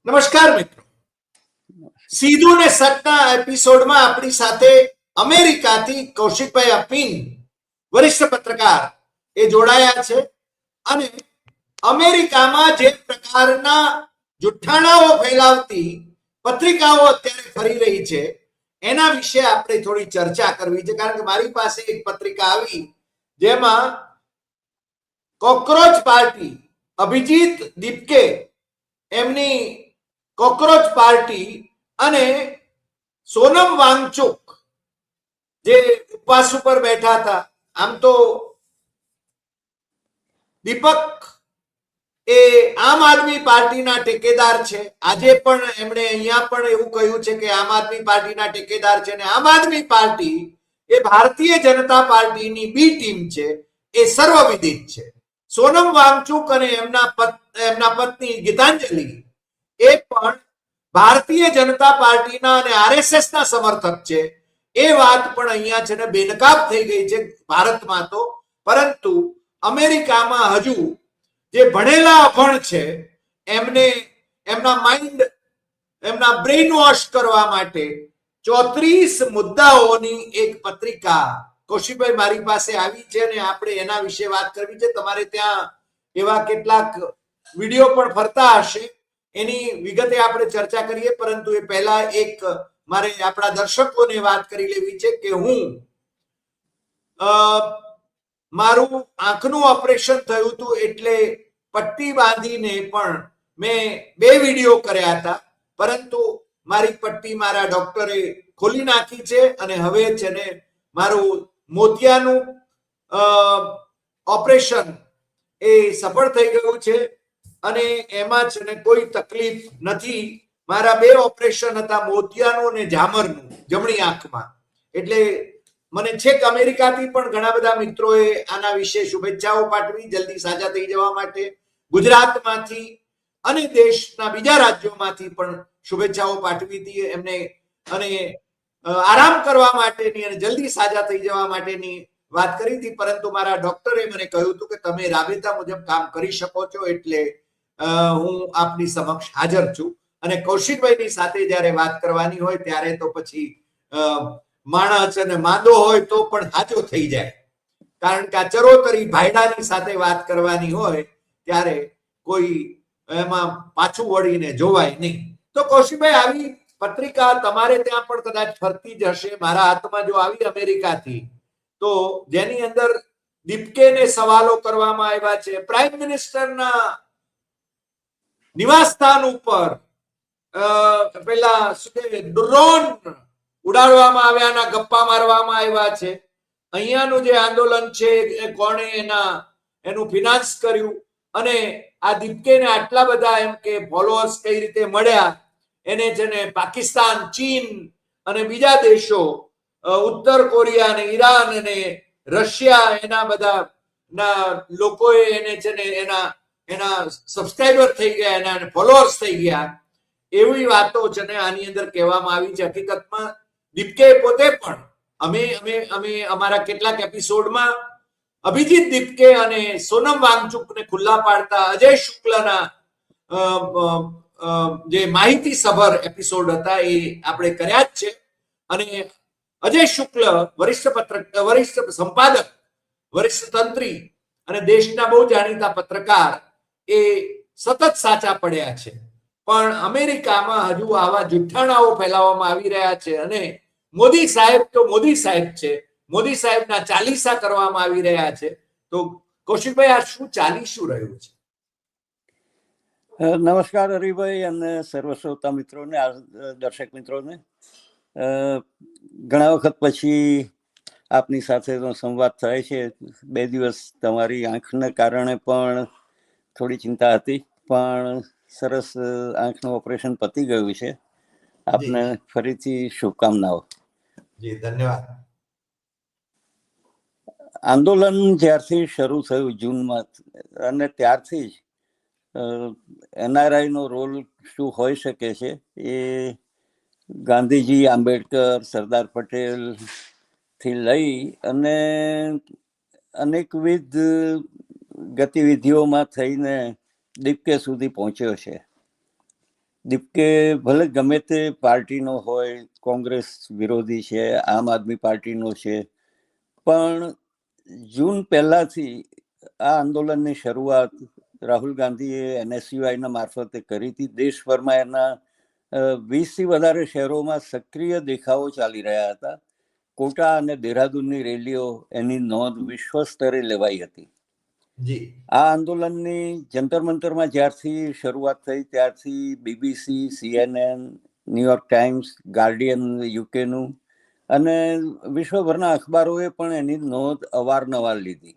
નમસ્કાર મિત્રો, સીધું ને સટના એપિસોડમાં આપણી સાથે અમેરિકાથી કૌશિકભાઈ અફીન વરિષ્ઠ પત્રકાર એ જોડાયા છે અને અમેરિકામાં જે પ્રકારના જુઠ્ઠાણાઓ ફેલાવતી પત્રિકાઓ અત્યારે ફરી રહી છે એના વિશે આપણે થોડી ચર્ચા કરવી છે. કારણ કે મારી પાસે એક પત્રિકા આવી જેમાં કોકરોચ પાર્ટી અભિજીત દીપકે એમની કોકરોચ પાર્ટી અને સોનમ વાંગચુક જે ઉપવાસ ઉપર બેઠા હતા. આમ તો દીપક એ આમ આદમી પાર્ટીના ટેકેદાર છે. આજે પણ એમણે અહીંયા પણ એવું કહ્યું છે કે આમ આદમી પાર્ટીના ટેકેદાર છે અને આમ આદમી પાર્ટી એ ભારતીય જનતા પાર્ટીની બી ટીમ છે, એ સર્વવિદિત છે. સોનમ વાંગચુક અને એમના પત્ની ગીતાંજલિ એ પણ ભારતીય જનતા પાર્ટીના અને આરએસએસ ના સમર્થક છે. એ વાત પણ અહીંયા છે ને બેનકાબ થઈ ગઈ છે ભારતમાં તો, પરંતુ અમેરિકામાં હજુ જે ભણેલા અભણ છે એમને એમના માઇન્ડ એમના બ્રેઇન વોશ કરવા માટે 34 મુદ્દાઓની એક પત્રિકા કૌશિકભાઈ મારી પાસે આવી છે અને આપણે એના વિશે વાત કરવી છે. તમારે ત્યાં એવા કેટલાક વિડીયો પણ ફરતા હશે, એની વિગતે આપણે ચર્ચા કરીએ. પરંતુ એ પહેલા એક મારે આપણા દર્શકોને વાત કરી લેવી છે કે હું મારું આંખનું ઓપરેશન થયું હતું એટલે પટ્ટી બાંધીને પણ મેં 2 વિડીયો કર્યા હતા, પરંતુ મારી પટ્ટી મારા ડોક્ટરે ખોલી નાખી છે અને હવે છે ને મારું મોતિયાનું ઓપરેશન એ સફળ થઈ ગયું છે અને એમાં છે ને કોઈ તકલીફ નથી. મારા 2 ઓપરેશન હતા, મોતિયાનું અને ઝામરનું, જમણી આંખમાં. એટલે મને છેક અમેરિકાથી પણ ઘણા બધા મિત્રોએ આના વિશે શુભેચ્છાઓ પાઠવી જલ્દી સાજા થઈ જવા માટે. ગુજરાતમાંથી અને દેશના બીજા રાજ્યોમાંથી પણ શુભેચ્છાઓ પાઠવી હતી એમને અને આરામ કરવા માટેની અને જલ્દી સાજા થઈ જવા માટેની વાત કરી હતી. પરંતુ મારા ડોક્ટરે મને કહ્યું હતું કે તમે રાબેતા મુજબ કામ કરી શકો છો, એટલે હું આપની સમક્ષ હાજર છું. અને કૌશિકભાઈની સાથે જ્યારે વાત કરવાની હોય ત્યારે તો પછી માણસ અને માંદો હોય તો પણ હાજો થઈ જાય, કારણ કે આ ચરોતરી ભાઈડાની સાથે વાત કરવાની હોય ત્યારે કોઈ એમાં પાછું વળીને જોવાય નહીં. તો કૌશિકભાઈ, આવી પત્રિકા તમારે ત્યાં પણ કદાચ ફરતી જ હશે. મારા હાથમાં જો આવી અમેરિકાથી, તો જેની અંદર દીપકેને સવાલો કરવામાં આવ્યા છે, પ્રાઇમ મિનિસ્ટરના નિવાસ સ્થાન ઉપર પેલા ડ્રોન ઉડાડવામાં આવ્યાના ગપ્પા મારવામાં આવ્યા છે. અહીંયાનું જે આંદોલન છે એ કોણે એનું ફિનાન્સ કર્યું અને આ દીપકેને આટલા બધા એમ કે ફોલોઅર્સ કઈ રીતે મળ્યા, એને છે ને પાકિસ્તાન, ચીન અને બીજા દેશો, ઉત્તર કોરિયા અને ઈરાન અને રશિયા, એના બધા ના લોકોએ એને છે ને એના સબસ્ક્રાઇબર થઈ ગયા, એના ફોલોઅર્સ થઈ ગયા. એવી વાતો છે ને આની અંદર કહેવામાં આવી છે. હકીકતમાં દીપકે પોતે પણ અમે અમારા કેટલાક એપિસોડમાં અભિજીત દીપકે અને સોનમ વાંગચુકને ખુલ્લા પાડતા અજય શુક્લના જે માહિતી સભર એપિસોડ હતા એ આપણે કર્યા જ છે. અને અજય શુક્લ વરિષ્ઠ સંપાદક, વરિષ્ઠ તંત્રી અને દેશના બહુ જાણીતા પત્રકાર એ સતત સાચા પડ્યા છે. પણ અમેરિકામાં હજુ આવા જુઠ્ઠાણાઓ ફેલાવવામાં આવી રહ્યા છે અને મોદી સાહેબ તો મોદી સાહેબ છે, મોદી સાહેબના ચાલીસા કરવામાં આવી રહ્યા છે. તો કૌશિકભાઈ, આ શું રહ્યું છે? નમસ્કાર હરિભાઈ અને સર્વ શ્રોતા મિત્રોને, દર્શક મિત્રોને. ઘણા વખત પછી આપની સાથેનો સંવાદ થાય છે. 2 દિવસ તમારી આંખને કારણે પણ થોડી ચિંતા હતી, પણ સરસ આંખનું ઓપરેશન પતી ગયું છે. આપને ફરીથી શુભકામનાઓ. જી, ધન્યવાદ. આંદોલન જ્યારથી શરૂ થયું જૂનમાં, અને ત્યારથી જ એનઆરઆઈ નો રોલ શું હોઈ શકે છે એ ગાંધીજી, આંબેડકર, સરદાર પટેલ થી લઈ અને અનેકવિધ ગતિવિધિઓમાં થઈને દીપકે સુધી પહોંચ્યો છે. દીપકે ભલે ગમે તે પાર્ટીનો હોય, કોંગ્રેસ વિરોધી છે, આમ આદમી પાર્ટીનો છે, પણ જૂન પહેલાથી આ આંદોલનની શરૂઆત રાહુલ ગાંધીએ NSUI મારફતે કરી હતી. દેશભરમાં એના 20થી વધારે શહેરોમાં સક્રિય દેખાવો ચાલી રહ્યા હતા. કોટા અને દેહરાદૂનની રેલીઓ, એની નોંધ વિશ્વ સ્તરે લેવાઈ હતી. આ આંદોલનની જંતર મંતરમાં જ્યારથી શરૂઆત થઈ ત્યારથી BBC, CNN, New York Times, Guardian યુકેનું અને વિશ્વભરના અખબારોએ પણ એની નોંધ અવારનવાર લીધી.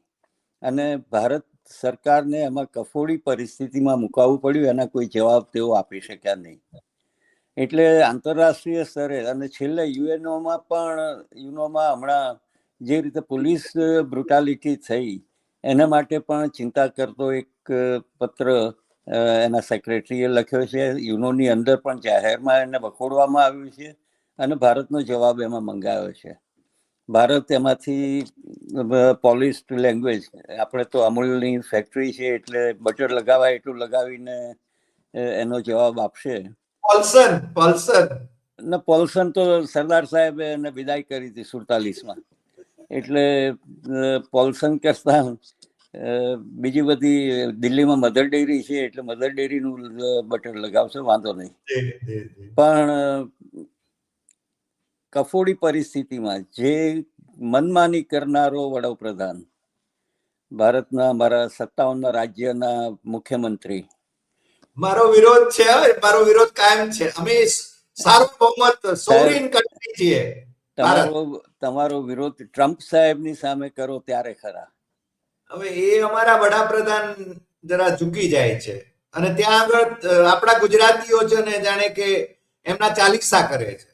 અને ભારત સરકારને એમાં કફોડી પરિસ્થિતિમાં મુકાવવું પડ્યું. એના કોઈ જવાબ તેઓ આપી શક્યા નહીં. એટલે આંતરરાષ્ટ્રીય સ્તરે અને છેલ્લે યુએનઓમાં હમણાં જે રીતે પોલીસ બ્રુટાલિટી થઈ એના માટે પણ ચિંતા કરતો એક પત્ર એના સેક્રેટરીએ લખ્યો છે. યુનોની અંદર પણ જાહેરમાં એને વખોડવામાં આવ્યું છે અને ભારતનો જવાબ એમાં મંગાવ્યો છે. ભારત એમાંથી પોલિશ્ડ લેંગ્વેજ, આપણે તો અમૂલની ફેક્ટરી છે એટલે બટર લગાવાય એટલું લગાવીને એનો જવાબ આપશે. પોલ્સન તો સરદાર સાહેબે એને વિદાય કરી હતી 47માં. એટલે પોલ્સન કરતા બીજી બધી દિલ્હીમાં મધર ડેરી છે એટલે મધર ડેરીનું બટર લગાવશે, વાંધો નહીં. પણ કફોડી પરિસ્થિતિમાં જે મનમાની કરનારો વડાપ્રધાન, ભારતના અમારા 57 રાજ્યના મુખ્યમંત્રી, મારો વિરોધ છે, મારો વિરોધ કાયમ છે. અમે સાર્વભૌમત સોવરીન કન્ટ્રી છીએ. તમારો વિરોધ ટ્રમ્પ સાહેબની સામે કરો ત્યારે ખરા. હવે એ અમારા વડાપ્રધાન જરા ઝૂકી જાય છે અને ત્યાં આગળ આપણા ગુજરાતીઓ છે ને જાણે કે એમના ચાલીસા કરે છે.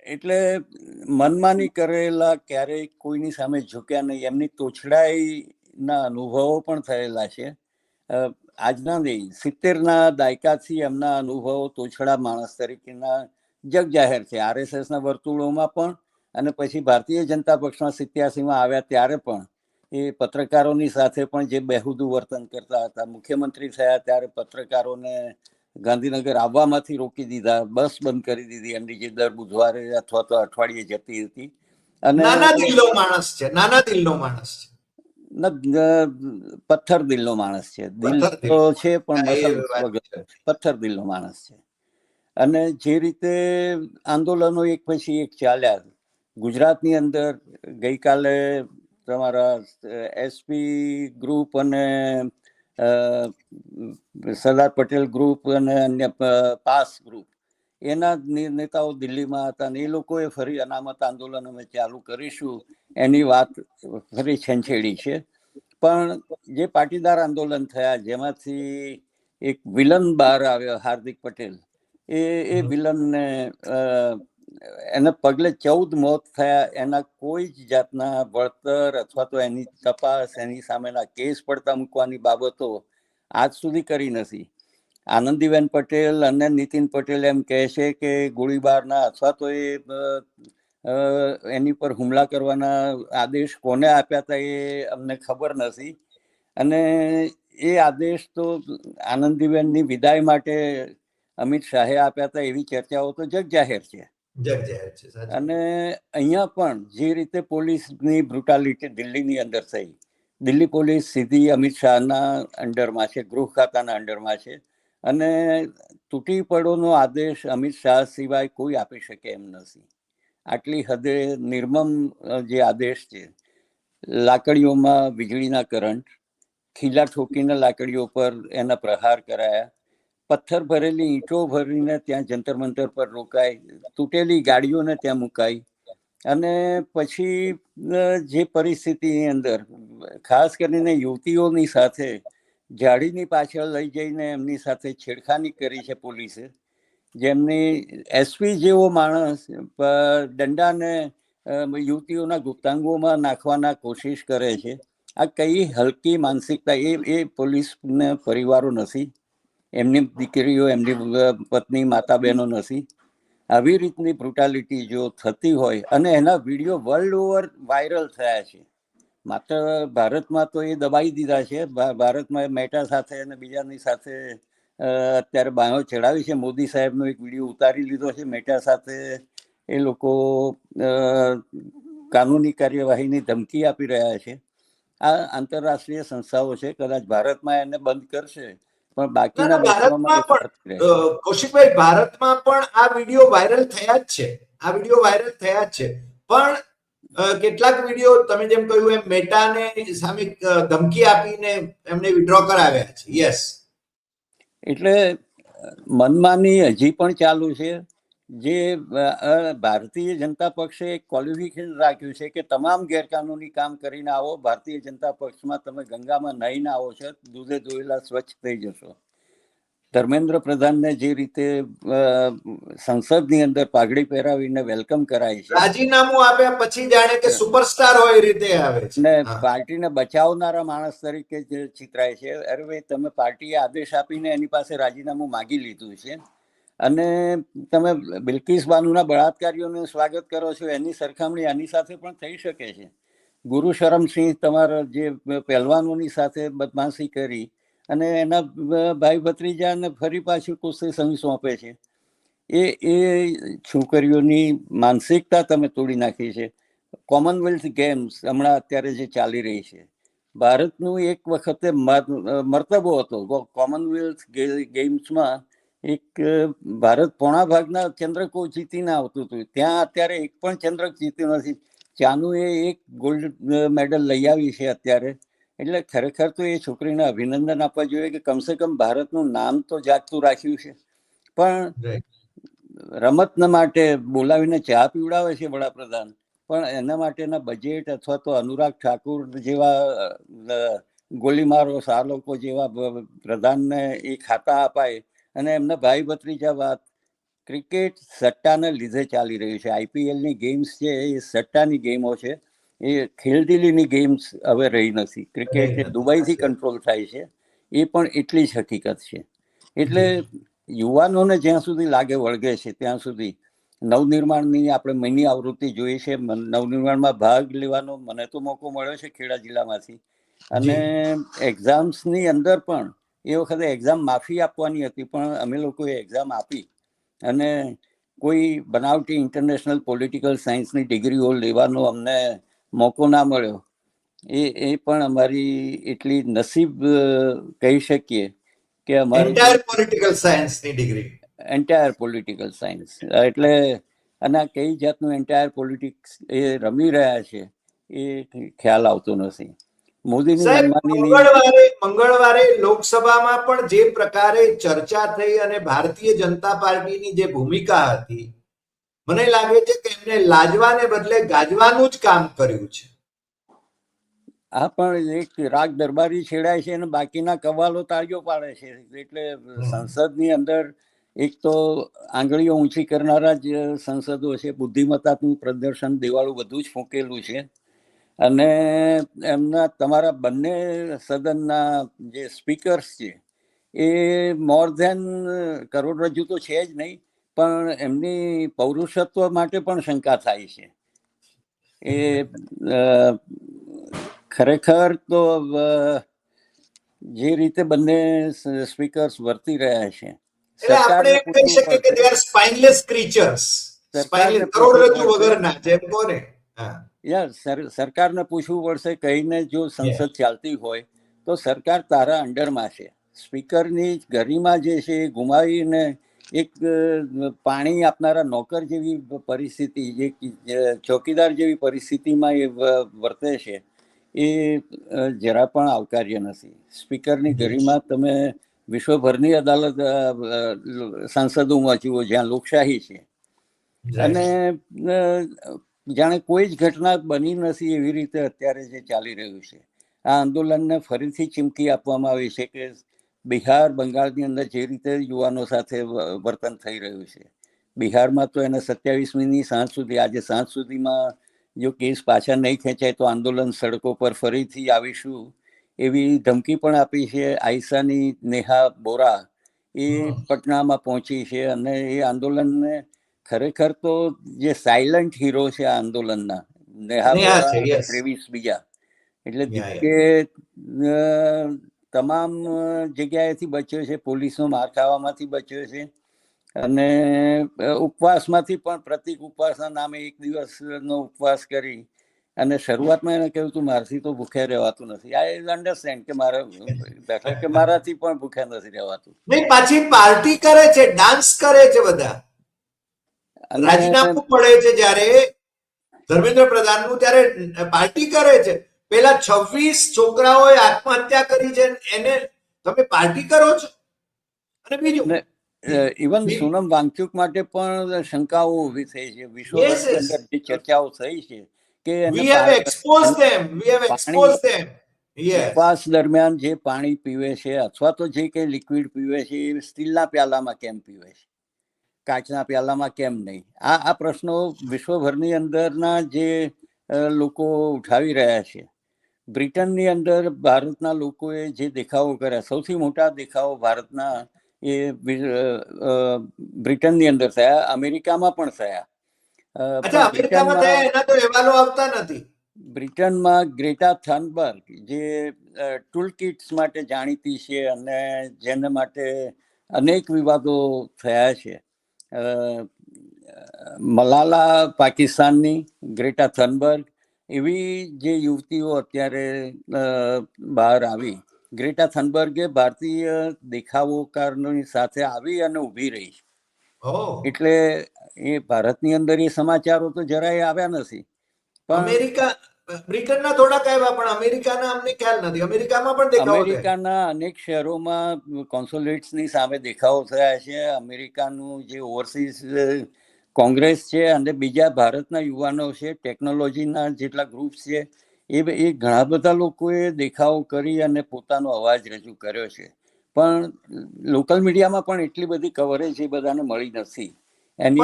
એટલે મનમાની કરેલા ક્યારેય કોઈની સામે ઝૂક્યા નહીં. એમની તોછડાઈના અનુભવો પણ થયેલા છે. આજના નહીં, 70ના દાયકાથી એમના અનુભવો તોછડા માણસ તરીકેના જગ જાહેર છે. RSSના વર્તુળોમાં પણ અને પછી ભારતીય જનતા પક્ષમાં 87માં આવ્યા ત્યારે પણ એ પત્રકારોની સાથે પણ જે બેહુદું વર્તન કરતા હતા. મુખ્યમંત્રી થયા ત્યારે પત્રકારોને ગાંધીનગર આવવામાંથી રોકી દીધા, બસ બંધ કરી દીધી એમની, જે દર બુધવારે અથવા તો અઠવાડિયે જતી હતી. અને નાના દિલનો માણસ છે, નાના દિલનો માણસ છે, પથ્થર દિલનો માણસ છે. દિલ તો છે પણ મસલ વગર, પથ્થર દિલનો માણસ છે. અને જે રીતે આંદોલનો એક પછી એક ચાલ્યા, ગુજરાતની અંદર ગઈકાલે તમારા SP ગ્રુપ અને સરદાર પટેલ ગ્રુપ અને અન્ય પાસ ગ્રુપ, એના નેતાઓ દિલ્હીમાં હતા અને એ લોકોએ ફરી અનામત આંદોલન અમે ચાલુ કરીશું એની વાત ફરી છંછેડી છે. પણ જે પાટીદાર આંદોલન થયા જેમાંથી એક વિલન બહાર આવ્યો, હાર્દિક પટેલ, એ વિલનને એને પગલે 14 મોત થયા. એના કોઈ જ જાતના વળતર અથવા તો એની તપાસ, એની સામેના કેસ પડતા મૂકવાની બાબતો આજ સુધી કરી નથી. આનંદીબેન પટેલ અને નીતિન પટેલ એમ કહે છે કે ગોળીબારના અથવા તો એની પર હુમલા કરવાના આદેશ કોને આપ્યા હતા એ અમને ખબર નથી. અને એ આદેશ તો આનંદીબેનની વિદાય માટે અમિત શાહે આપ્યા હતા એવી ચર્ચાઓ તો જગ જાહેર છે. અને અહીંયા પણ જે રીતે પોલીસની બ્રુટાલિટી દિલ્હીની અંદર થઈ, દિલ્હી પોલીસ સીધી અમિત શાહના અંડરમાં છે, ગૃહ ખાતાના અંડરમાં છે. અને તૂટી પડોનો આદેશ અમિત શાહ સિવાય કોઈ આપી શકે એમ નથી. આટલી હદે નિર્મમ જે આદેશ છે. લાકડીઓમાં વીજળીના કરંટ, ખીલા ઠોકીને લાકડીઓ પર એના પ્રહાર કરાયા, પથ્થર ભરેલી ઈંટો ભરીને ત્યાં જંતર મંતર પર રોકાય, તૂટેલી ગાડીઓને ત્યાં મુકાઈ. અને પછી જે પરિસ્થિતિની અંદર ખાસ કરીને યુવતીઓની સાથે જાડીની પાછળ લઈ જઈને એમની સાથે છેડખાની કરી છે પોલીસે, જેમની SP જેવો માણસ દંડાને યુવતીઓના ગુપ્તાંગોમાં નાખવાના કોશિશ કરે છે. આ કઈ હલકી માનસિકતા, એ પોલીસને પરિવારો નથી, એમની દીકરીઓ, એમની પત્ની, માતા બહેનો નથી. આવી રીતની બ્રુટાલિટી જો થતી હોય, અને એના વિડીયો વર્લ્ડ ઓવર વાયરલ થયા છે. માત્ર ભારતમાં તો એ દબાઈ દીધા છે. ભારતમાં મહેટા સાથે અને બીજાની સાથે અત્યારે બાયો ચડાવી છે. મોદી સાહેબનો એક વિડીયો ઉતારી લીધો છે. મેટા સાથે એ લોકો કાનૂની કાર્યવાહીની ધમકી આપી રહ્યા છે. આ આંતરરાષ્ટ્રીય સંસ્થાઓ છે, કદાચ ભારતમાં એને બંધ કરશે, પણ બાકીના દેશોમાં એ ફરતી રહેશે. કૌશિકભાઈ, ભારતમાં પણ આ વિડીયો વાયરલ થયા જ છે. આ વિડીયો વાયરલ થયા જ છે, પણ કેટલાક વિડીયો તમે જેમ કહ્યું એમ મેટાને સામે ધમકી આપીને એમને વિડ્રો કરાવ્યા છે. યસ, એટલે મનમાની હજી પણ ચાલુ છે. જે ભારતીય જનતા પક્ષે એક ક્વોલિફિકેશન રાખ્યું છે કે તમામ ગેરકાનૂની કામ કરીને આવો, ભારતીય જનતા પક્ષમાં તમે ગંગામાં નહીને આવો છો, દૂધે ધોયેલા સ્વચ્છ થઈ જશો. ધર્મેન્દ્ર પ્રધાનને જે રીતે સંસદની અંદર પાઘડી પહેરાવીને વેલકમ કરાય છે, રાજીનામું આપ્યા પછી જાણે કે સુપરસ્ટાર હોય એ રીતે આવે છે, ને પાર્ટીને બચાવનારા માણસ તરીકે જે ચિતરાય છે. અરે ભાઈ, તમે પાર્ટીએ આદેશ આપીને એની પાસે રાજીનામું માગી લીધું છે, અને તમે બિલ્કિસ બાનુના બળાત્કારીઓનું સ્વાગત કરો છો, એની સરખામણી આની સાથે પણ થઈ શકે છે. ગુરુ શરમસિંહ તમારા જે પહેલવાનોની સાથે બદમાશી કરી અને એના ભાઈ ભત્રીજાને ફરી પાછું કુસ્તી સંઘ સોંપે છે. એ છોકરીઓની માનસિકતા તમે તોડી નાખી છે. કોમનવેલ્થ ગેમ્સ હમણાં અત્યારે જે ચાલી રહી છે, ભારતનું એક વખતે મર્તબો હતો. કોમનવેલ્થ ગેમ્સમાં એક ભારત પોણા ભાગના ચંદ્રકો જીતીને આવતું હતું. ત્યાં અત્યારે એક પણ ચંદ્રક જીત્યું નથી. ચાનુએ એક ગોલ્ડ મેડલ લઈ આવી છે અત્યારે. એટલે ખરેખર તો એ છોકરીને અભિનંદન આપવા જોઈએ કે કમસે કમ ભારતનું નામ તો જાગતું રાખ્યું છે. પણ રમતના માટે બોલાવીને ચા પીવડાવે છે વડાપ્રધાન, પણ એના માટેના બજેટ અથવા તો અનુરાગ ઠાકુર જેવા ગોલીમારો આ લોકો જેવા પ્રધાનને એ ખાતા અપાય, અને એમના ભાઈ ભત્રીજા વાત. ક્રિકેટ સટ્ટાને લીધે ચાલી રહ્યું છે. આઈપીએલની ગેમ્સ છે એ સટ્ટાની ગેમો છે. એ ખેલદિલીની ગેમ્સ હવે રહી નથી. ક્રિકેટ દુબઈથી કંટ્રોલ થાય છે, એ પણ એટલી જ હકીકત છે. એટલે યુવાનોને જ્યાં સુધી લાગે વળગે છે ત્યાં સુધી નવનિર્માણની આપણે મિની આવૃત્તિ જોઈ છે. નવનિર્માણમાં ભાગ લેવાનો મને તો મોકો મળ્યો છે ખેડા જિલ્લામાંથી. અને એક્ઝામ્સની અંદર પણ એ વખતે એક્ઝામ માફી આપવાની હતી, પણ અમે લોકોએ એક્ઝામ આપી અને કોઈ બનાવટી ઇન્ટરનેશનલ પોલિટિકલ સાયન્સની ડિગ્રીઓ લેવાનો અમને મોકો ના મળ્યો. એ પણ અમારી એટલી નસીબ કહી શકીએ કે અમારી એન્ટાયર પોલિટિકલ સાયન્સની ડિગ્રી, એન્ટાયર પોલિટિકલ સાયન્સ. એટલે અને કઈ જાતનું એન્ટાયર પોલિટિક્સ એ રમી રહ્યા છે એ ખ્યાલ આવતો નથી. મોદીની મંગળવારે લોકસભામાં પણ જે પ્રકારે ચર્ચા થઈ અને ભારતીય જનતા પાર્ટીની જે ભૂમિકા હતી, મને લાગે છે કે એમને લાજવાને બદલે ગાજવાનું જ કામ કર્યું છે. આ પણ એક રાગ દરબારી છેડાય છે અને બાકીના કવાલો તાળીઓ પાડે છે. એટલે સંસદની અંદર એક તો આંગળીઓ ઊંચી કરનારા જ સંસદો છે. બુદ્ધિમત્તાનું પ્રદર્શન દેવાળું બધું જ ફૂંકેલું છે. અને એમના તમારા બંને સદનના જે સ્પીકર્સ છે એ મોર ધેન કરોડરજ્જુ તો છે જ નહીં, પણ એમની પૌરુષત્વ માટે પણ શંકા થાય છે. એ ખરેખર તો જે રીતે બંને સ્પીકર્સ વર્તી રહ્યા છે, આપણે કહી શકીએ કે દે આર સ્પાઇનલેસ ક્રીચર્સ, કરોડરજ્જુ વગરના, જેમ કોને. સરકારને પૂછવું પડશે કહીને જો સંસદ ચાલતી હોય તો સરકાર તારા અંડરમાં છે. સ્પીકરની ગરિમા જે છે એ ગુમાવીને એક પાણી આપનારા નોકર જેવી પરિસ્થિતિ, જે ચોકીદાર જેવી પરિસ્થિતિમાં એ વર્તે છે, એ જરા પણ આવકાર્ય નથી. સ્પીકરની ગરિમા તમે વિશ્વભરની અદાલત સાંસદોમાં જુઓ જ્યાં લોકશાહી છે, અને જાણે કોઈ જ ઘટના બની નથી એવી રીતે અત્યારે જે ચાલી રહ્યું છે. આ આંદોલનને ફરીથી ચીમકી આપવામાં આવી છે કે બિહાર, બંગાળની અંદર જે રીતે યુવાનો સાથે વર્તન થઈ રહ્યું છે, બિહારમાં તો એને 27મીની સાંજ સુધી, આજે સાંજ સુધીમાં જો કેસ પાછા નહીં ખેંચાય તો આંદોલન સડકો પર ફરીથી આવીશું એવી ધમકી પણ આપી છે. આઈસાની નેહા બોરા એ પટનામાં પહોંચી છે, અને એ આંદોલનને ખરેખર તો જે સાયલન્ટ હીરો છે આ આંદોલનના, નેહા બોરા, 23 બીજા, એટલે કે તમામ જગ્યાએથી બચ્યો છે, પોલીસનો માર ખાવામાંથી બચ્યો છે, અને ઉપવાસમાંથી પણ પ્રતિક ઉપવાસના નામે એક દિવસનો ઉપવાસ કરી અને શરૂઆતમાં એને કહ્યું તું મારથી તો ભૂખ્યા રહેવાતું નથી. આઈ અન્ડરસ્ટેન્ડ કે મારે બેઠા કે મારાથી પણ ભૂખ્યા નથી રહેવાતું. નહીં, પાછી પાર્ટી કરે છે, ડાન્સ કરે છે બધા. અને રાજીનામું પડે છે જ્યારે ધર્મેન્દ્ર પ્રધાનનું, ત્યારે પાર્ટી કરે છે. પેલા 26 છોકરાઓએ આત્મહત્યા કરી છે, એને તમે પાર્ટી કરો છો. અને બીજું ઇવન સોનમ વાંગચુક માટે પણ શંકાઓ ઊભી થઈ છે. વિશ્વભરની અંદર જે ચર્ચાઓ થઈ છે કે ઉપવાસ દરમિયાન જે પાણી પીવે છે અથવા તો જે કઈ લિક્વિડ પીવે છે એ સ્ટીલના પ્યાલામાં કેમ પીવે છે, કાચના પ્યાલામાં કેમ નહીં? આ પ્રશ્નો વિશ્વભરની અંદરના જે લોકો ઉઠાવી રહ્યા છે. બ્રિટનની અંદર ભારતના લોકોએ જે દેખાવો કર્યા, સૌથી મોટા દેખાવો ભારતના એ બ્રિટનની અંદર થયા, અમેરિકામાં પણ થયા. બ્રિટનમાં ગ્રેટા થનબર્ગ, જે ટૂલ કિટ્સ માટે જાણીતી છે અને જેના માટે અનેક વિવાદો થયા છે. મલાલા પાકિસ્તાનની, ગ્રેટા થનબર્ગ, એવી જે યુવતીઓ અત્યારે બહાર આવી. ગ્રેટા થનબર્ગે ભારતીય દેખાવોકારોની સાથે આવી અને ઊભી રહી. એટલે એ ભારતની અંદર એ સમાચારો તો જરાય આવ્યા નથી. અમેરિકા, બ્રિટનના થોડાક આવ્યા, પણ અમેરિકાના અમને ખ્યાલ નથી. અમેરિકામાં પણ દેખાવો થયા. અમેરિકાના અનેક શહેરોમાં કોન્સ્યુલેટ્સની સામે દેખાવો થયા છે. અમેરિકાનું જે ઓવરસીઝ કોંગ્રેસ છે અને બીજા ભારતના યુવાનો છે, ટેકનોલોજીના જેટલા ગ્રુપ્સ છે, એ ઘણા બધા લોકોએ દેખાવો કરી અને પોતાનો અવાજ રજૂ કર્યો છે. પણ લોકલ મીડિયામાં પણ એટલી બધી કવરેજ એ બધાને મળી નથી. એની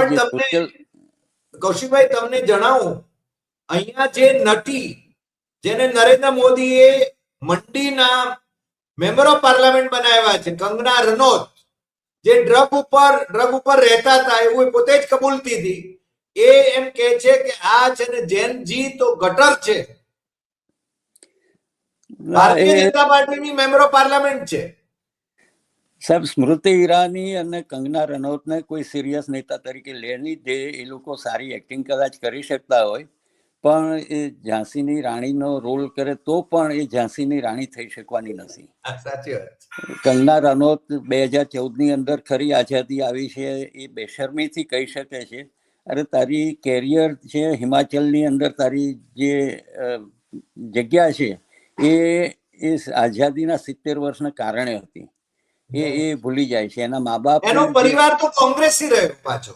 જે કૌશિકભાઈ, તમને જણાવું, અહીંયા જે નટી જેને નરેન્દ્ર મોદીએ મંડીના મેમ્બર ઓફ પાર્લામેન્ટ બનાવ્યા છે, કંગના રનૌત, જે ડ્રગ ઉપર રહેતા હતા એવું પોતે જ કબૂલતી હતી, એ એમ કે છે કે આ છે ને જેન જી તો ગટર છે. ભારતીય જનતા પાર્ટીની મેમ્બર ઓફ પાર્લામેન્ટ છે. સાહેબ, સ્મૃતિ ઈરાની અને કંગના રનૌતને કોઈ સિરિયસ નેતા તરીકે લે નહીં દે. એ લોકો સારી એક્ટિંગ કદાચ કરી શકતા હોય, પણ એ ઝાંસીની રાણીનો રોલ કરે તો પણ એ ઝાંસીની રાણી થઈ શકવાની નથી. સાચી વાત. કંગના રનૌત 2014ની અંદર ખરી આઝાદી આવી છે એ બેશરમીથી કહી શકે છે, અરે તારી કેરિયર છે હિમાચલની અંદર, તારી જે જગ્યા છે એ આઝાદીના 70 વર્ષના કારણે હતી. એ ભૂલી જાય છે. એના મા બાપ, એનો પરિવાર તો કોંગ્રેસી રહ્યો પાછો.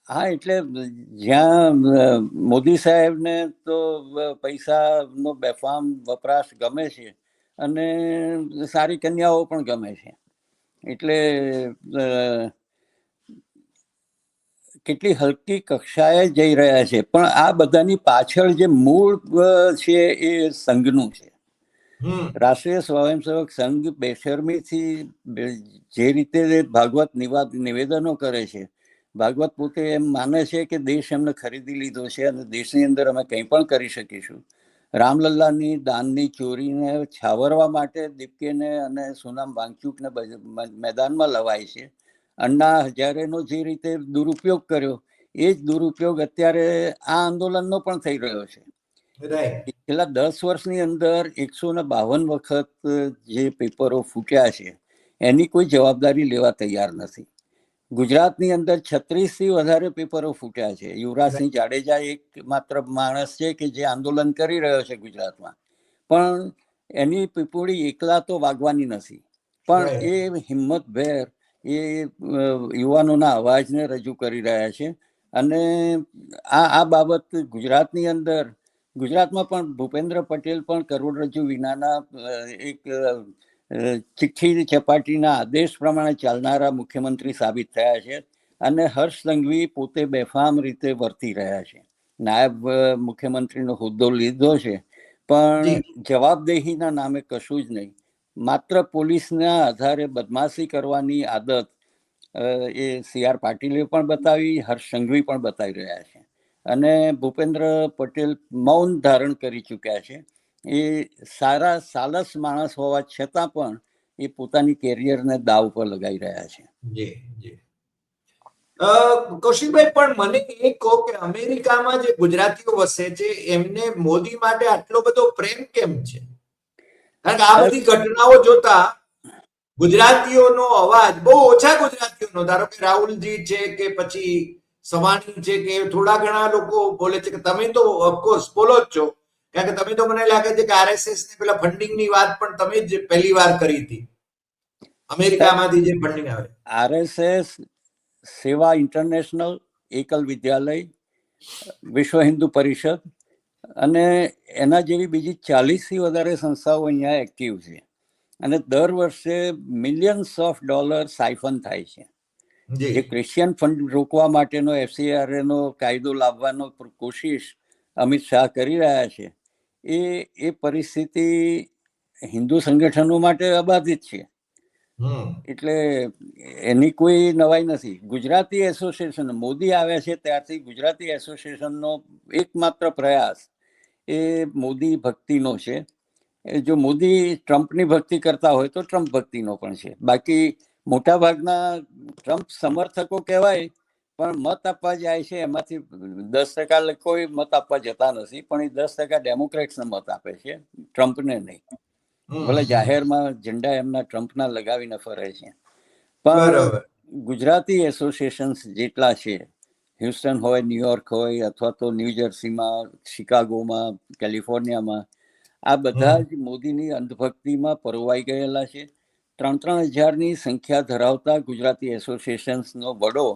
હા, એટલે જ્યાં મોદી સાહેબને તો પૈસાનો બેફામ વપરાશ ગમે છે અને સારી કન્યાઓ પણ ગમે છે. એટલે કેટલી હલકી કક્ષાએ જઈ રહ્યા છે. પણ આ બધાની પાછળ જે મૂળ છે એ સંઘનું છે. રાષ્ટ્રીય સ્વયંસેવક સંઘ બેશરમીથી જે રીતે ભાગવત નિવેદનો કરે છે, ભાગવત પોતે એમ માને છે કે દેશ એમને ખરીદી લીધો છે અને દેશની અંદર અમે કંઈ પણ કરી શકીશું. રામલલ્લાની દાનની ચોરીને છાવરવા માટે દીપકેને અને સોનમ વાંગચુકને મેદાનમાં લવાય છે. અન્ના હજારેનો જે રીતે દુરુપયોગ કર્યો એ જ દુરુપયોગ અત્યારે આ આંદોલનનો પણ થઈ રહ્યો છે. છેલ્લા 10 વર્ષની અંદર 152 વખત જે પેપરો ફૂટ્યા છે એની કોઈ જવાબદારી લેવા તૈયાર નથી. ગુજરાતની અંદર 36થી વધારે પેપરો ફૂટ્યા છે. યુવરાજસિંહ જાડેજા એક માત્ર માણસ છે કે જે આંદોલન કરી રહ્યો છે ગુજરાતમાં, પણ એની પીપુડી એકલા તો વાગવાની નથી. પણ એ હિંમતભેર એ યુવાનોના અવાજને રજૂ કરી રહ્યા છે. અને આ બાબત ગુજરાતની અંદર, ગુજરાતમાં પણ ભૂપેન્દ્ર પટેલ પણ કરોડરજ્જુ વિનાના એક ચિઠ્ઠી ચપાટીના આદેશ પ્રમાણે ચાલનારા મુખ્યમંત્રી સાબિત થયા છે. અને હર્ષ સંઘવી પોતે બેફામ રીતે વર્તી રહ્યા છે. નાયબ મુખ્યમંત્રીનો હોદ્દો લીધો છે, પણ જવાબદેહીના નામે કશું જ નહીં. માત્ર પોલીસના આધારે બદમાશી કરવાની આદત એ CR પાટીલે પણ બતાવી, હર્ષ સંઘવી પણ બતાવી રહ્યા છે. અને ભૂપેન્દ્ર પટેલ મૌન ધારણ કરી ચૂક્યા છે. એ સારા સાલસ માણસ હોવા છતાં પણ એ પોતાની કેરિયરને દાવ પર લગાવી રહ્યા છે. જી જી. કૌશિકભાઈ, પણ મને એ કહો કે અમેરિકામાં જે ગુજરાતીઓ વસે છે એમને મોદી માટે આટલો બધો પ્રેમ કેમ છે? કારણ કે આ બધી ઘટનાઓ જોતા ગુજરાતીઓનો અવાજ, બહુ ઓછા ગુજરાતીઓનો, ધારો કે રાહુલજી છે કે પછી સવાણી છે કે થોડા ઘણા લોકો બોલે છે કે તમે તો ઓફકોર્સ બોલો જ છો, કારણ કે તમે તો મને લાગે છે કે આરએસએસ ને પેલા ફંડિંગ ની વાત પણ તમે જ પહેલી વાર કરી હતી, અમેરિકામાંથી જે ફંડિંગ આવે. આરએસએસ, સેવા ઇન્ટરનેશનલ, એકલ વિદ્યાલય, વિશ્વ હિન્દુ પરિષદ અને એના જેવી બીજી 40થી વધારે સંસ્થાઓ અહીંયા એક્ટિવ છે અને દર વર્ષે મિલિયન્સ ઓફ ડોલર સાયફન થાય છે. જે ક્રિશ્ચિયન ફંડ રોકવા માટેનો FCRA નો કાયદો લાવવાનો કોશિશ અમિત શાહ કરી રહ્યા છે, એ પરિસ્થિતિ હિન્દુ સંગઠનો માટે અબાધિત છે. એટલે એની કોઈ નવાઈ નથી. ગુજરાતી એસોસિએશન, મોદી આવ્યા છે ત્યારથી ગુજરાતી એસોસિએશનનો એકમાત્ર પ્રયાસ એ મોદી ભક્તિનો છે. જો મોદી ટ્રમ્પની ભક્તિ કરતા હોય તો ટ્રમ્પ ભક્તિનો પણ છે. બાકી મોટા ભાગના ટ્રમ્પ સમર્થકો કહેવાય પણ મત આપવા જાય છે એમાંથી 10% કોઈ મત આપવા જતા નથી, પણ એ 10% ડેમોક્રેટ્સને મત આપે છે, ટ્રમ્પને નહીં. ભલે જાહેરમાં ઝંડા એમના ટ્રમ્પના લગાવીને ફરે છે. પણ ગુજરાતી એસોસિએશન જેટલા છે, હ્યુસ્ટન હોય, ન્યુયોર્ક હોય અથવા તો ન્યૂ જર્સીમાં, શિકાગોમાં, કેલિફોર્નિયામાં, આ બધા જ મોદીની અંધભક્તિમાં પરોવાઈ ગયેલા છે. 3-3 હજારની સંખ્યા ધરાવતા ગુજરાતી એસોસિએશન્સનો વડો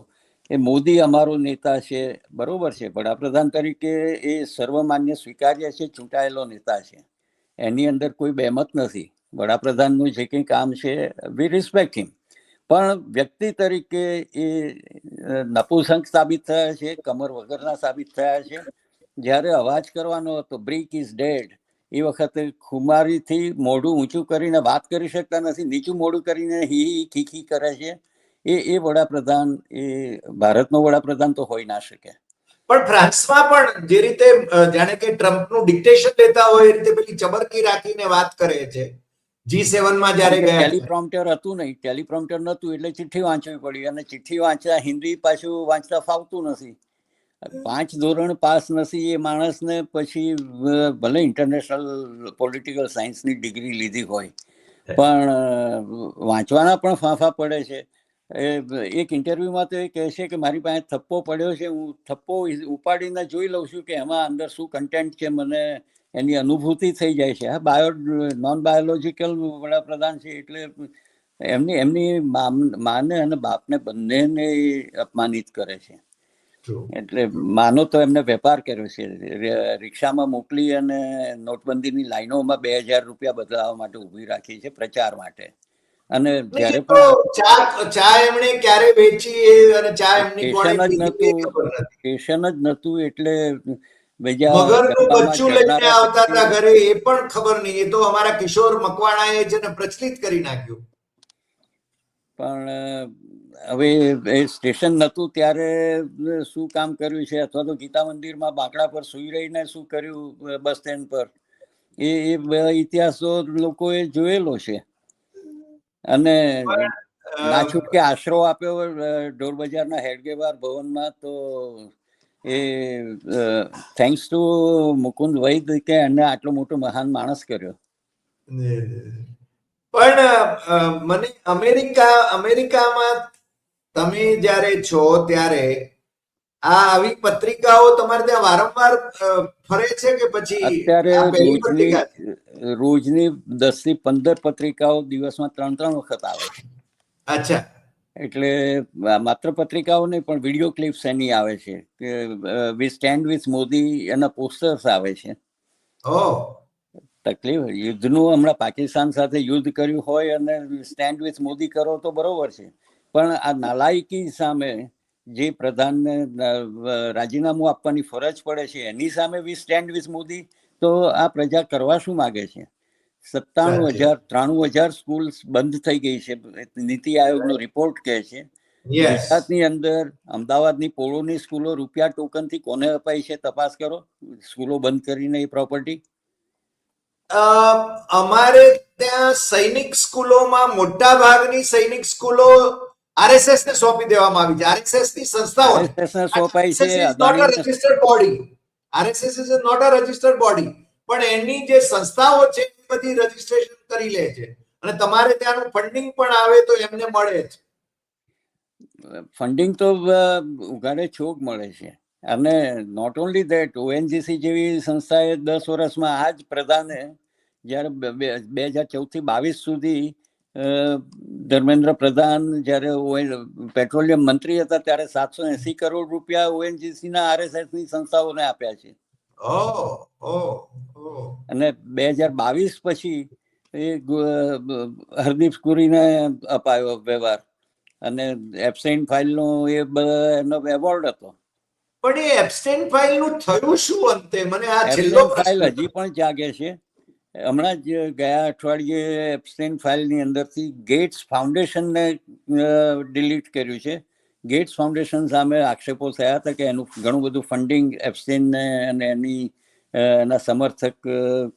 એ મોદી અમારો નેતા છે, બરોબર છે, વડાપ્રધાન તરીકે એ સર્વમાન્ય સ્વીકાર્ય છે, ચૂંટાયેલો નેતા છે, એની અંદર કોઈ બેમત નથી. વડાપ્રધાનનું જે કંઈ કામ છે વી રિસ્પેક્ટ હિમ, પણ વ્યક્તિ તરીકે એ નપુંસક સાબિત થયા છે, કમર વગરના સાબિત થયા છે. જ્યારે અવાજ કરવાનો હતો, બ્રિક ઇઝ ડેડ, એ વખતે ખુમારીથી મોઢું ઊંચું કરીને વાત કરી શકતા નથી, નીચું મોઢું કરીને હી ખીખી કરે છે. એ વડાપ્રધાન, એ ભારતનો વડાપ્રધાન તો હોઈ ના શકે. પણ ફ્રાન્સમાં પણ જે રીતે જાણે કે ટ્રમ્પનું ડિક્ટેશન લેતા હોય એ રીતે પેલી ચબરકી રાખીને વાત કરે છે. G7 માં જ્યારે ગયા ટેલિપ્રોમ્પ્ટર હતું નહીં, ટેલિપ્રોમ્પ્ટર નહોતું એટલે ચિઠ્ઠી વાંચવી પડી, અને ચિઠ્ઠી વાંચતા હિન્દી પાછું વાંચતા ફાવતું નથી. 5 ધોરણ પાસ નથી એ માણસને પછી ભલે ઇન્ટરનેશનલ પોલિટિકલ સાયન્સની ડિગ્રી લીધી હોય પણ વાંચવાના પણ ફાંફા પડે છે. એક ઇન્ટરવ્યુમાં તો એ કહે છે કે મારી પાસે થપ્પો પડ્યો છે, હું થપ્પો ઉપાડીને જોઈ લઉં છું કે એમાં અંદર શું કન્ટેન્ટ છે, મને એની અનુભૂતિ થઈ જાય છે. આ નોન બાયોલોજિકલ વડાપ્રધાન છે એટલે એમની માને અને બાપને બંનેને અપમાનિત કરે છે. એટલે માનો તો એમને વેપાર કર્યો છે, રિક્ષામાં મોકલી અને નોટબંધીની લાઈનોમાં 2000 રૂપિયા બદલાવવા માટે ઉભી રાખી છે પ્રચાર માટે. અને જ્યારે પણ ચા એમણે ક્યારે વેચી અને ચા એમની કોણે પીધી એ ખબર નથી. સ્ટેશન જ નતું એટલે મગરનું બચ્ચું લઈને આવતા હતા ઘરે એ પણ ખબર નહીં. એ તો અમારા કિશોર મકવાણાએ છે ને પ્રચલિત કરી નાખ્યું. પણ હવે એ સ્ટેશન નતું ત્યારે શું કામ કર્યું છે, અથવા તો ગીતા મંદિરમાં બાંકડા પર સુઈ રહીને શું કર્યું બસ સ્ટેન્ડ પર, એ ઇતિહાસો લોકોએ જોયેલો છે. અને ના છૂટકે આશરો આપ્યો ઢોર બજારના હેડગેવાર ભવનમાં, તો એ થેન્ક્સ ટુ મુકુંદ વૈદ કે એને આટલો મોટો મહાન માણસ કર્યો. પણ મને અમેરિકામાં તમે જ્યારે છો ત્યારે આ આવી પત્રિકાઓ તમારે ત્યાં વારંવાર ફરે છે કે પછી અત્યારે રોજની 10 થી 15 પત્રિકાઓ દિવસમાં 3 વખત આવે છે. અચ્છા. એટલે માત્ર પત્રિકાઓ નહીં પણ વિડીયો ક્લિપ્સ એની આવે છે કે વી સ્ટેન્ડ વિથ મોદી, એના પોસ્ટર્સ આવે છે. તકલીફ યુદ્ધનું, હમણાં પાકિસ્તાન સાથે યુદ્ધ કર્યું હોય અને સ્ટેન્ડ વિથ મોદી કરો તો બરોબર છે, પણ આ નાલાયકી સામે જે પ્રધાનને રાજીનામું આપવાની ફરજ પડે છે એની સામે વી સ્ટેન્ડ વિથ મોદી, તો આ પ્રજા કરવા શું માગે છે? 93,000 સ્કૂલ બંધ થઈ ગઈ છે, નીતિ આયોગનો રિપોર્ટ કહે છે. ગુજરાતની અંદર અમદાવાદની પોળોની સ્કૂલો રૂપિયા ટોકનથી કોને અપાઈ છે તપાસ કરો, સ્કૂલો બંધ કરીને એ પ્રોપર્ટી. અમારે ત્યાં સૈનિક સ્કૂલોમાં મોટા ભાગની સૈનિક સ્કૂલો આરએસએસ ને સોંપી દેવામાં આવી છે, આરએસએસ ની સંસ્થાઓને. RSS ને સોંપાય છે, આરએસએસ ઇઝ નોટ અ અદાણીને registered body, RSS is not a registered body, પણ એની જે સંસ્થાઓ છે એ બધી રજીસ્ટ્રેશન કરી લે છે, અને તમારે ત્યાંનું ફંડિંગ પણ આવે તો એમને મળે છે. ફંડિંગ તો ઉઘાડે છોક મળે છે. અને નોટ ઓનલી ધેટ, ઓએનજીસી જેવી સંસ્થાએ 10 વર્ષમાં આ જ પ્રધાને જ્યારે 2014 થી 22 સુધી ધર્મેન્દ્ર પ્રધાન જ્યારે પેટ્રોલિયમ મંત્રી હતા ત્યારે 780 કરોડ રૂપિયા ઓએનજીસી ના આરએસએસ ની સંસ્થાઓને આપ્યા છે. અને 2022 પછી એ હરદીપ પુરીને અપાયો વ્યવહાર, અને એબસેન્ટ ફાઇલનો એનો એવોર્ડ હતો. પણ એ એબસ્ટેન ફાઇલ નું થયું શું અંતે? મને આ છેલ્લો એબસેન્ટ ફાઇલ પ્રશ્ન. હજી પણ જાગે છે. હમણાં જ ગયા અઠવાડિયે એબસ્ટેન્ટ ફાઇલની અંદરથી ગેટ્સ ફાઉન્ડેશનને ડિલીટ કર્યું છે. ગેટ્સ ફાઉન્ડેશન સામે આક્ષેપો થયા હતા કે એનું ઘણું બધું ફંડિંગ એબસ્ટેનને અને એના સમર્થક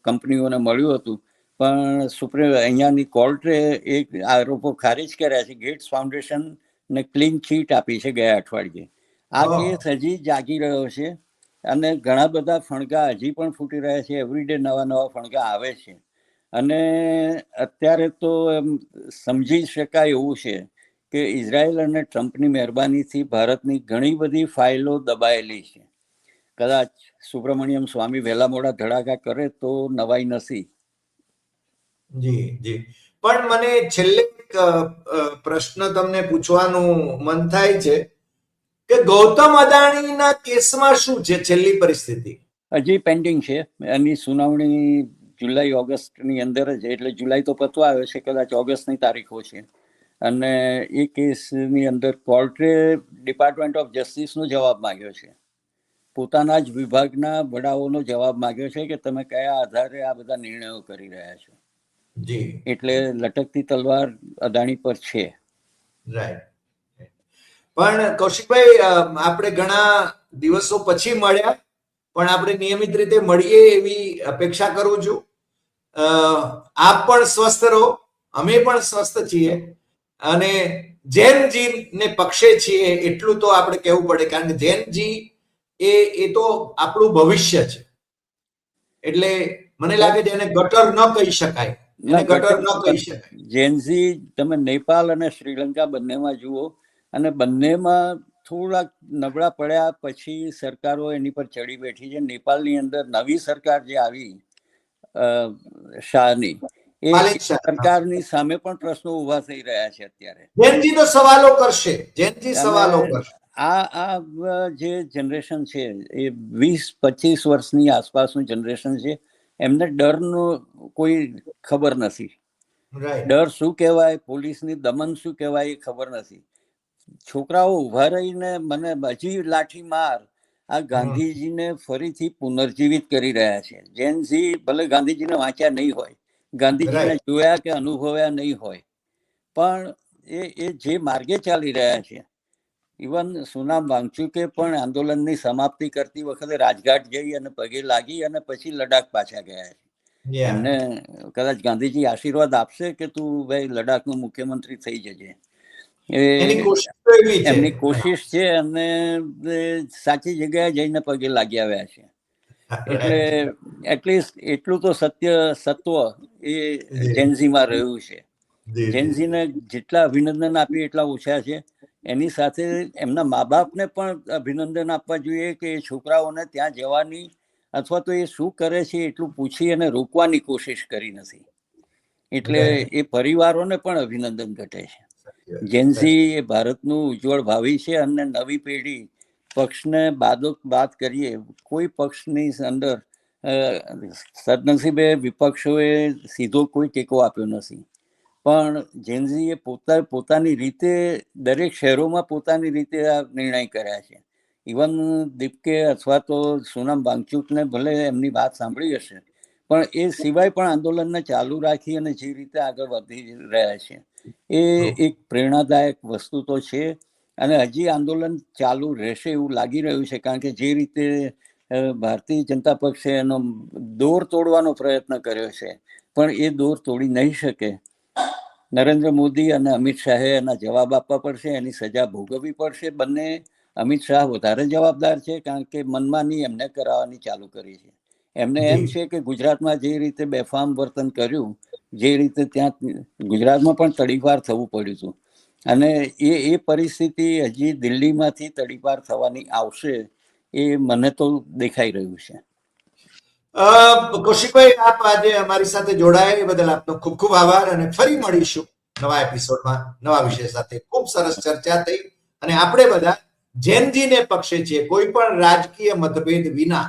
કંપનીઓને મળ્યું હતું, પણ અહીંયાની કોર્ટે એક આરોપો ખારિજ કર્યા છે. ગેટ્સ ફાઉન્ડેશન ને ક્લીન ચીટ આપી છે ગયા અઠવાડિયે. આ કેસ હજી જાગી રહ્યો છે, અને ઘણા બધા ફણગા હજી પણ ફૂટી રહ્યા છે. એવરીડે નવા નવા ફણગા આવે છે, અને અત્યારે તો એમ સમજી શકાય એવું છે કે ઇઝરાયલ અને ટ્રમ્પની મહેરબાનીથી ભારતની ઘણી બધી ફાઇલો દબાયેલી છે. કદાચ સુબ્રમણ્યમ સ્વામી વહેલા મોડા ધડાકા કરે તો નવાઈ નથી. જી જી, પણ મને છેલ્લે એક પ્રશ્ન તમને પૂછવાનું મન થાય છે કે ગૌતમ અદાણીના કેસમાં શું છે છેલ્લી પરિસ્થિતિ? હજી પેન્ડિંગ છે. એની સુનાવણી જુલાઈ ઓગસ્ટની અંદર જ, એટલે જુલાઈ તો પતવા આવ્યો છે, કદાચ ઓગસ્ટની તારીખો છે. અને એ કેસની અંદર કોર્ટે ડિપાર્ટમેન્ટ ઓફ જસ્ટિસનો જવાબ માંગ્યો છે, પોતાના જ વિભાગના વડાઓનો જવાબ માંગ્યો છે કે તમે કયા આધારે આ બધા નિર્ણયો કરી રહ્યા છો. જી, એટલે લટકતી તલવાર અદાણી પર છે. રાઈટ. પણ કૌશિકભાઈ, આપણે ઘણા દિવસો પછી મળ્યા, પણ આપણે નિયમિત રીતે મળીએ એવી અપેક્ષા કરું છું. આપ પણ સ્વસ્થ રહો, અમે પણ સ્વસ્થ છીએ, અને જૈનજી ને પક્ષે છીએ એટલું તો આપણે કહેવું પડે, કારણ કે જૈનજી એ તો આપણું ભવિષ્ય છે. એટલે મને લાગે છે એને ગટર ન કહી શકાય, એને ગટર ન કહી શકાય. જૈનજી તમે નેપાલ અને શ્રીલંકા બંનેમાં જુઓ, અને બંનેમાં થોડાક નબળા પડ્યા પછી સરકારો એની પર ચડી બેઠી છે. નેપાળની અંદર નવી સરકાર જે આવી શાહની, એ સરકારની સામે પણ પ્રશ્નો ઉભા થઈ રહ્યા છે અત્યારે. જૈનજી તો સવાલો કરશે, જૈનજી સવાલો કરશે. આ જે જનરેશન છે એ 20-25 વર્ષની આસપાસનું જનરેશન છે. એમને ડરનો કોઈ ખબર નથી. ડર શું કહેવાય, પોલીસની દમન શું કહેવાય એ ખબર નથી. છોકરાઓ ઉભા રહીને મને હજી લાઠી માર, આ ગાંધીજીને ફરીથી પુનર્જીવિત કરી રહ્યા છે. જૈનજી ભલે ગાંધીજીને વાંચ્યા નહીં હોય, ગાંધીજીને જોયા કે અનુભવ્યા નહીં હોય, પણ એ જે માર્ગે ચાલી રહ્યા છે. ઇવન સુનામ વાંગચુકે પણ આંદોલનની સમાપ્તિ કરતી વખતે રાજઘાટ જઈ અને પગે લાગી અને પછી લડાખ પાછા ગયા છે. એમને કદાચ ગાંધીજી આશીર્વાદ આપશે કે તું ભાઈ લડાખનો મુખ્યમંત્રી થઈ જજે. એમની કોશિશ છે, અને સાચી જગ્યાએ જઈને પગે લાગી આવ્યા છે. એટલે એટલીસ્ટ એટલું તો સત્વ એ જેનઝીમાં રહ્યું છે. જેનઝીને જેટલા અભિનંદન આપીએ એટલા ઓછા છે. એની સાથે એમના મા બાપને પણ અભિનંદન આપવા જોઈએ કે એ છોકરાઓને ત્યાં જવાની અથવા તો એ શું કરે છે એટલું પૂછી અને રોકવાની કોશિશ કરી નથી. એટલે એ પરિવારોને પણ અભિનંદન ઘટે છે. જેનઝી એ ભારતનું ઉજ્જવળ ભાવિ છે, અને નવી પેઢી પક્ષને બાદ કરીએ, કોઈ પક્ષની અંદર સદનસીબે વિપક્ષોએ સીધો કોઈ ટેકો આપ્યો નથી. પણ જેનઝીએ પોતાની રીતે દરેક શહેરોમાં પોતાની રીતે આ નિર્ણય કર્યા છે. ઇવન દીપકે અથવા તો સોનમ વાંગચુકને ભલે એમની વાત સાંભળી હશે, પણ એ સિવાય પણ આંદોલનને ચાલુ રાખી અને જે રીતે આગળ વધી રહ્યા છે એ એક પ્રેરણાદાયક વસ્તુ તો છે. અને હજી આંદોલન ચાલુ રહેશે એવું લાગી રહ્યું છે, કારણ કે જે રીતે ભારતીય જનતા પક્ષે એનો દોર તોડવાનો પ્રયત્ન કર્યો છે, પણ એ દોર તોડી નહીં શકે. નરેન્દ્ર મોદી અને અમિત શાહે એના જવાબ આપવા પડશે, એની સજા ભોગવવી પડશે. બંને અમિત શાહ વધારે જવાબદાર છે, કારણ કે મનમાની એમને કરાવવાની ચાલુ કરી છે. એમને એમ છે કે ગુજરાતમાં જે રીતે બેફામ વર્તન કર્યું, જે રીતે ત્યાં ગુજરાતમાં પણ તડીપાર થવું પડ્યું હતું, અને એ પરિસ્થિતિ હજી દિલ્હીમાંથી તડીપાર થવાની આવશે, એ મને તો દેખાઈ રહ્યું છે. કૌશિકભાઈ, આપ આજે અમારી સાથે જોડાયા એ બદલ આપનો ખૂબ ખૂબ આભાર, અને ફરી મળીશું નવા એપિસોડમાં નવા વિષય સાથે. ખૂબ સરસ ચર્ચા થઈ, અને આપણે બધા જેનજીને પક્ષે છીએ, કોઈ પણ રાજકીય મતભેદ વિના.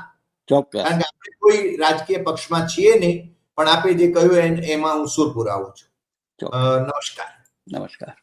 ચોક્કસ. કારણ કે આપણે કોઈ રાજકીય પક્ષમાં છીએ નહીં, પણ આપે જે કહ્યું એમાં હું સુર પુરાવું છું. નમસ્કાર. નમસ્કાર.